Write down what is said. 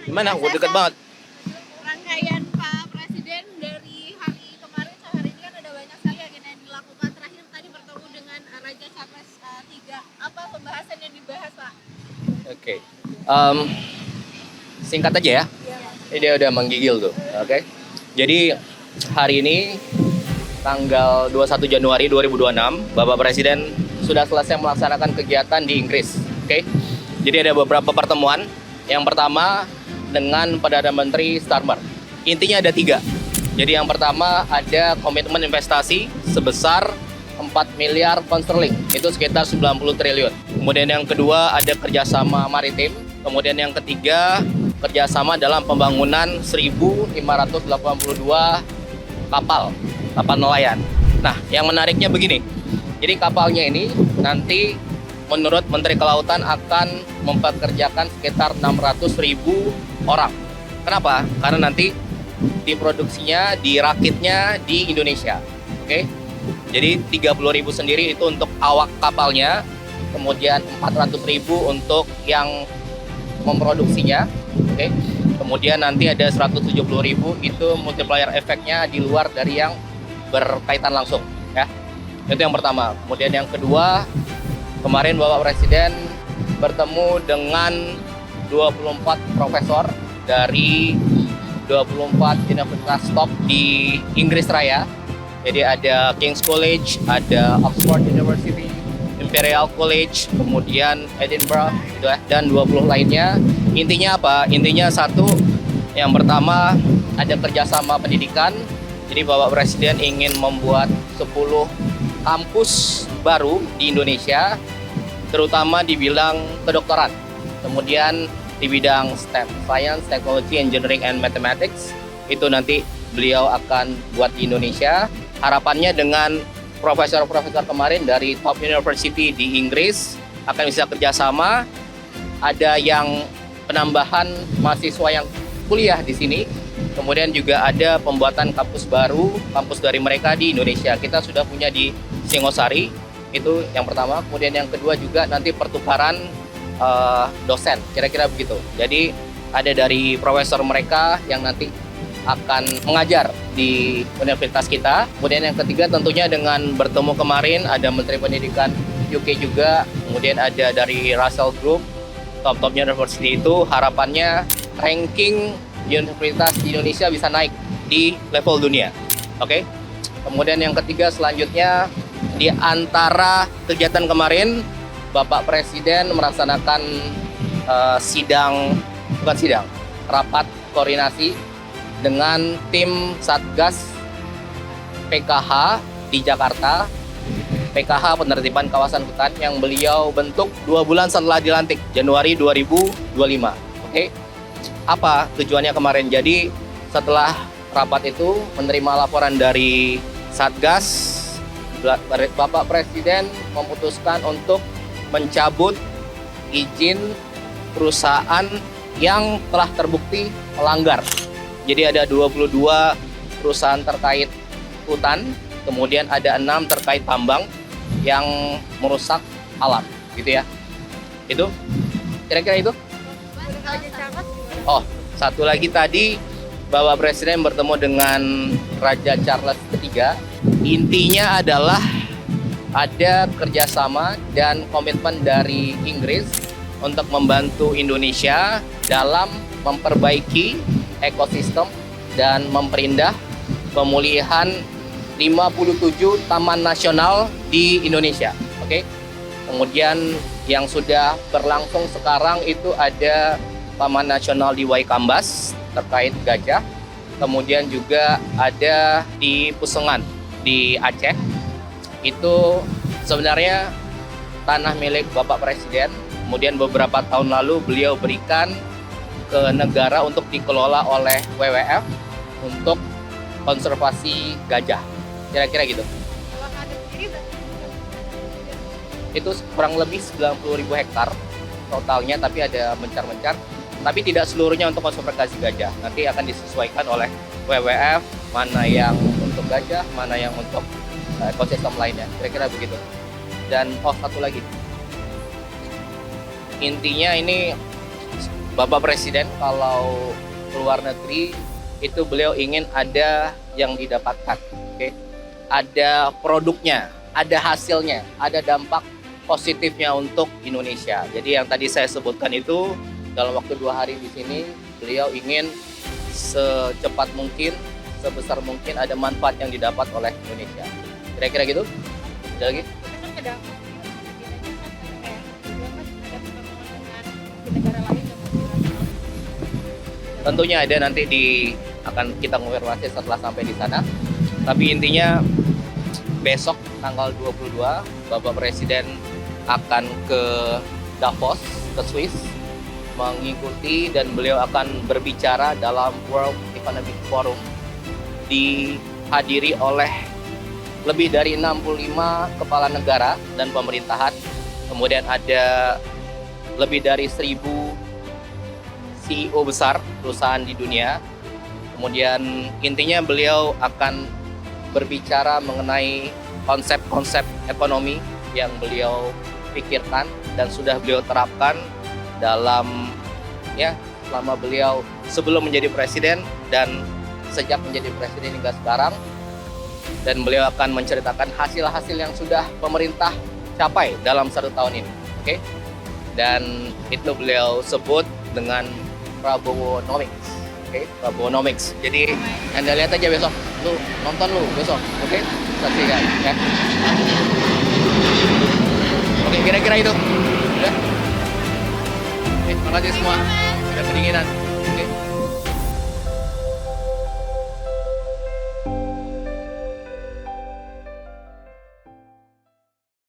Gimana? Udah deket banget. Rangkaian Pak Presiden dari hari kemarin sampai hari ini kan ada banyak sekali agenda yang dilakukan. Terakhir tadi bertemu dengan Raja Charles III. Apa pembahasan yang dibahas, Pak? Oke. Singkat aja ya. Ini dia udah menggigil tuh. Oke. Jadi hari ini tanggal 21 Januari 2026, Bapak Presiden sudah selesai melaksanakan kegiatan di Inggris. Oke. Jadi ada beberapa pertemuan. Yang pertama dengan Perdana Menteri Starmer. Intinya ada 3. Jadi yang pertama ada komitmen investasi sebesar 4 miliar pound sterling, itu sekitar 90 triliun. Kemudian yang kedua ada kerjasama maritim. Kemudian yang ketiga kerjasama dalam pembangunan 1.582 kapal nelayan. Nah, yang menariknya begini. Jadi kapalnya ini nanti menurut Menteri Kelautan akan mempekerjakan sekitar 600.000 orang. Kenapa? Karena nanti diproduksinya, dirakitnya di Indonesia. Oke. Jadi 30.000 sendiri itu untuk awak kapalnya, kemudian 400.000 untuk yang memproduksinya. Oke. Kemudian nanti ada 170.000 itu multiplier efeknya di luar dari yang berkaitan langsung, ya. Itu yang pertama. Kemudian yang kedua, kemarin Bapak Presiden bertemu dengan 24 profesor dari 24 universitas top di Inggris Raya. Jadi ada King's College, ada Oxford University, Imperial College, kemudian Edinburgh, gitu ya, dan 20 lainnya. Intinya apa? Intinya satu, yang pertama ada kerjasama pendidikan. Jadi Bapak Presiden ingin membuat 10 kampus baru di Indonesia, terutama di bidang kedokteran. Kemudian di bidang STEM, Science, Technology, Engineering, and Mathematics, itu nanti beliau akan buat di Indonesia. Harapannya dengan profesor-profesor kemarin dari top university di Inggris akan bisa kerjasama. Ada yang penambahan mahasiswa yang kuliah di sini. Kemudian juga ada pembuatan kampus baru, kampus dari mereka di Indonesia. Kita sudah punya di Singosari, itu yang pertama. Kemudian yang kedua juga nanti pertukaran dosen, kira-kira begitu. Jadi ada dari profesor mereka yang nanti akan mengajar di universitas kita. Kemudian yang ketiga tentunya dengan bertemu kemarin ada Menteri Pendidikan UK juga. Kemudian ada dari Russell Group, top-top university itu. Harapannya ranking universitas di Indonesia bisa naik di level dunia. Oke. Kemudian yang ketiga selanjutnya, di antara kegiatan kemarin Bapak Presiden melaksanakan rapat koordinasi dengan tim Satgas PKH di Jakarta. PKH penertiban kawasan hutan yang beliau bentuk 2 bulan setelah dilantik, Januari 2025. Oke. Apa tujuannya kemarin? Jadi setelah rapat itu menerima laporan dari Satgas, Bapak Presiden memutuskan untuk mencabut izin perusahaan yang telah terbukti melanggar. Jadi ada 22 perusahaan terkait hutan, kemudian ada 6 terkait tambang yang merusak alam, gitu ya. Itu kira-kira itu. Oh, satu lagi tadi Bapak Presiden bertemu dengan Raja Charles III. Intinya adalah ada kerjasama dan komitmen dari Inggris untuk membantu Indonesia dalam memperbaiki ekosistem dan memperindah pemulihan 57 taman nasional di Indonesia. Oke. Kemudian yang sudah berlangsung sekarang itu ada Taman Nasional di Waikambas terkait gajah. Kemudian juga ada di Pusengan di Aceh. Itu sebenarnya tanah milik Bapak Presiden. Kemudian beberapa tahun lalu beliau berikan ke negara untuk dikelola oleh WWF untuk konservasi gajah. Kira-kira gitu. Itu kurang lebih 90.000 hektar totalnya, tapi ada mencar-mencar. Tapi tidak seluruhnya untuk konservasi gajah. Nanti akan disesuaikan oleh WWF mana yang untuk gajah, mana yang untuk ekosistem lainnya, kira-kira begitu. Dan satu lagi, intinya ini Bapak Presiden kalau keluar negeri itu beliau ingin ada yang didapatkan, oke? Ada produknya, ada hasilnya, ada dampak positifnya untuk Indonesia. Jadi yang tadi saya sebutkan itu dalam waktu 2 hari di sini beliau ingin secepat mungkin, sebesar mungkin ada manfaat yang didapat oleh Indonesia. Kira-kira gitu? Ada lagi? Itu kan ada kayak juga kan ada pertemuan dengan di negara lain yang Tentunya ada nanti akan kita konfirmasi setelah sampai di sana. Tapi intinya besok tanggal 22 Bapak Presiden akan ke Davos, ke Swiss mengikuti dan beliau akan berbicara dalam World Economic Forum dihadiri oleh lebih dari 65 kepala negara dan pemerintahan. Kemudian ada lebih dari 1.000 CEO besar perusahaan di dunia. Kemudian intinya beliau akan berbicara mengenai konsep-konsep ekonomi yang beliau pikirkan dan sudah beliau terapkan dalam selama beliau sebelum menjadi presiden dan sejak menjadi presiden hingga sekarang. Dan beliau akan menceritakan hasil-hasil yang sudah pemerintah capai dalam 1 tahun ini. Oke? Dan itu beliau sebut dengan Prabowonomics. Oke, Prabowonomics. Jadi Anda lihat aja besok, nonton besok, oke? Saksikan ya. Oke, kira-kira itu. Udah. Oke, terima kasih semua. Sudah kedinginan.